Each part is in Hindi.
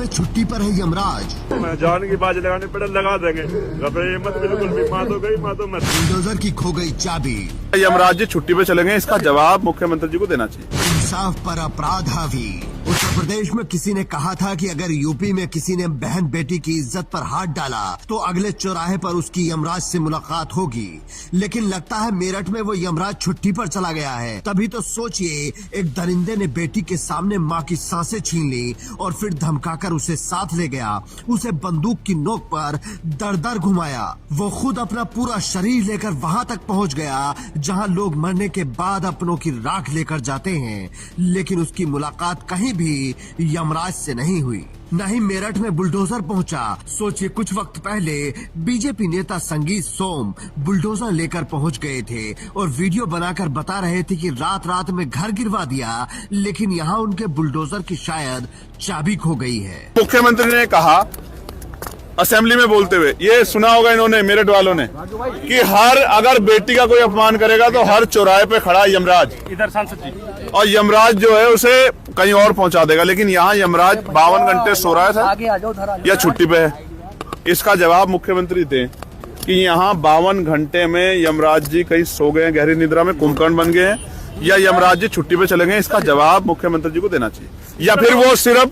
में छुट्टी पर है यमराज। मैं जान की बाज लगाने पड़े लगा देंगे, घबराइए मत, बिल्कुल भी माँ तो गई माँ तो मत। बुलडोजर की खो गई चाबी। यमराज जी छुट्टी पे चले गए, इसका जवाब मुख्यमंत्री जी को देना चाहिए। इंसाफ पर अपराध हावी। उत्तर प्रदेश में किसी ने कहा था कि अगर यूपी में किसी ने बहन बेटी की इज्जत पर हाथ डाला तो अगले चौराहे पर उसकी यमराज से मुलाकात होगी, लेकिन लगता है मेरठ में वो यमराज छुट्टी पर चला गया है। तभी तो सोचिए, एक दरिंदे ने बेटी के सामने माँ की सांसें छीन ली और फिर धमकाकर उसे साथ ले गया। उसे बंदूक की नोक पर दर दर घुमाया। वो खुद अपना पूरा शरीर लेकर वहां तक पहुंच गया जहां लोग मरने के बाद अपनों की राख लेकर जाते हैं, लेकिन उसकी मुलाकात कहीं भी यमराज से नहीं हुई। न ही मेरठ में बुलडोजर पहुंचा। सोचिए, कुछ वक्त पहले बीजेपी नेता संगीत सोम बुलडोजर लेकर पहुंच गए थे और वीडियो बनाकर बता रहे थे कि रात रात में घर गिरवा दिया, लेकिन यहाँ उनके बुलडोजर की शायद चाबी खो गई है। मुख्यमंत्री ने कहा असेंबली में बोलते हुए, ये सुना होगा इन्होंने मेरठ वालों ने, कि हर अगर बेटी का कोई अपमान करेगा तो हर चौराहे पे खड़ा यमराज, इधर सांसद जी, और यमराज जो है उसे कहीं और पहुंचा देगा। लेकिन यहाँ यमराज 52 घंटे सो रहा था या छुट्टी पे है। इसका जवाब मुख्यमंत्री दें कि यहाँ 52 घंटे में यमराज जी कहीं सो गए, गहरी निद्रा में कुंभकर्ण बन गए हैं, या यमराज जी छुट्टी पे चले गए। इसका जवाब मुख्यमंत्री जी को देना चाहिए। या फिर वो सिर्फ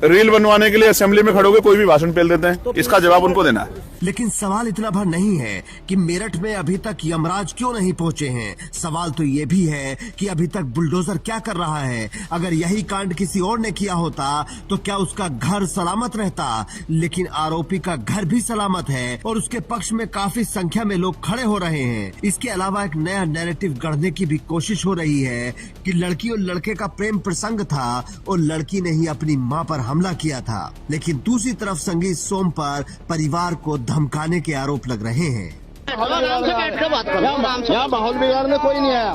रील बनवाने के लिए असेंबली में खड़े होकर कोई भी भाषण पेल देते हैं, इसका जवाब उनको देना है। लेकिन सवाल इतना भर नहीं है कि मेरठ में अभी तक यमराज क्यों नहीं पहुंचे हैं। सवाल तो ये भी है कि अभी तक बुलडोजर क्या कर रहा है। अगर यही कांड किसी और ने किया होता तो क्या उसका घर सलामत रहता, लेकिन आरोपी का घर भी सलामत है और उसके पक्ष में काफी संख्या में लोग खड़े हो रहे हैं। इसके अलावा एक नया नैरेटिव गढ़ने की भी कोशिश हो रही है कि लड़की और लड़के का प्रेम प्रसंग था और लड़की ने ही अपनी माँ पर हमला किया था। लेकिन दूसरी तरफ संगीत सोम पर परिवार को धमकाने के आरोप लग रहे हैं। आराम से बैठ के बात करो। यहाँ माहौल बिगाड़ने कोई नहीं आया।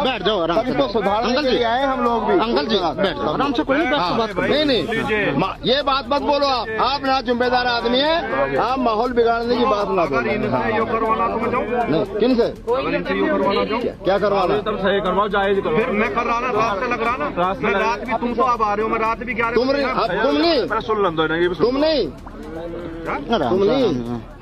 बैठ जाओ आराम से। तो सुधारने के लिए आए हम लोग भी। अंकल जी बैठ जाओ आराम से, कोई नहीं, बैठ के बात करो। नहीं ये बात मत बोलो आप ना जिम्मेदार आदमी है, आप माहौल बिगाड़ने की बात ना बोलो। किन से क्या करवाना? सही करवाओ, जायज करो। फिर मैं कर रहा ना, रास्ते लग रहा ना, मैं रात भी तुम तो अब आ रहे हो, मैं रात भी 11 तुम नहीं,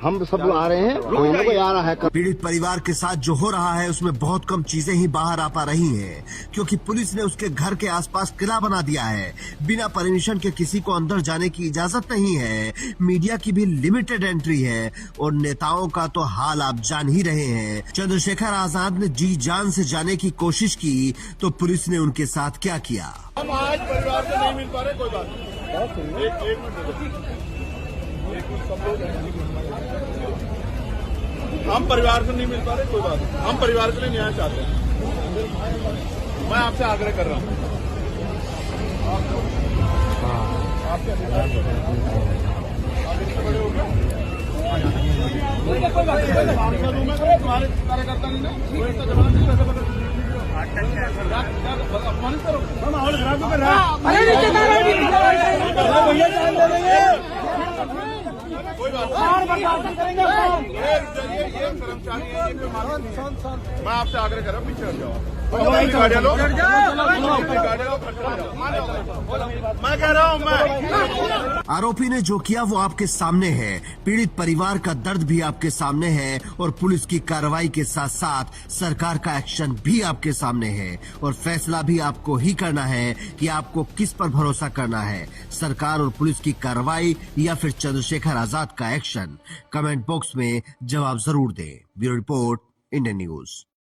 हम सब आ रहे हैं, कोई ना कोई आ रहा है। पीड़ित परिवार के साथ जो हो रहा है उसमें बहुत कम चीजें ही बाहर आ पा रही हैं, क्योंकि पुलिस ने उसके घर के आसपास किला बना दिया है। बिना परमिशन के किसी को अंदर जाने की इजाजत नहीं है। मीडिया की भी लिमिटेड एंट्री है और नेताओं का तो हाल आप जान ही रहे हैं। चंद्रशेखर आजाद ने जी जान से जाने की कोशिश की तो पुलिस ने उनके साथ क्या किया। हम आज परिवार से नहीं मिल पा रहे, कोई बात नहीं। हम परिवार से नहीं मिल पा रहे, कोई बात नहीं। हम परिवार के लिए न्याय चाहते हैं। मैं आपसे आग्रह कर रहा हूँ। तुम्हारे कार्यकर्ता नहीं माहौल खराब कर रहा है। कोई बात मैं आपसे आग्रह कर रहा हूँ, पीछे हट जाओ। मैं कह रहा हूँ आरोपी ने जो किया वो आपके सामने है। पीड़ित परिवार का दर्द भी आपके सामने है और पुलिस की कार्रवाई के साथ साथ सरकार का एक्शन भी आपके सामने है और फैसला भी आपको ही करना है कि आपको किस पर भरोसा करना है, सरकार और पुलिस की कार्रवाई या फिर चंद्रशेखर आजाद का एक्शन। कमेंट बॉक्स में जवाब जरूर दें। Bureau report, Indian news.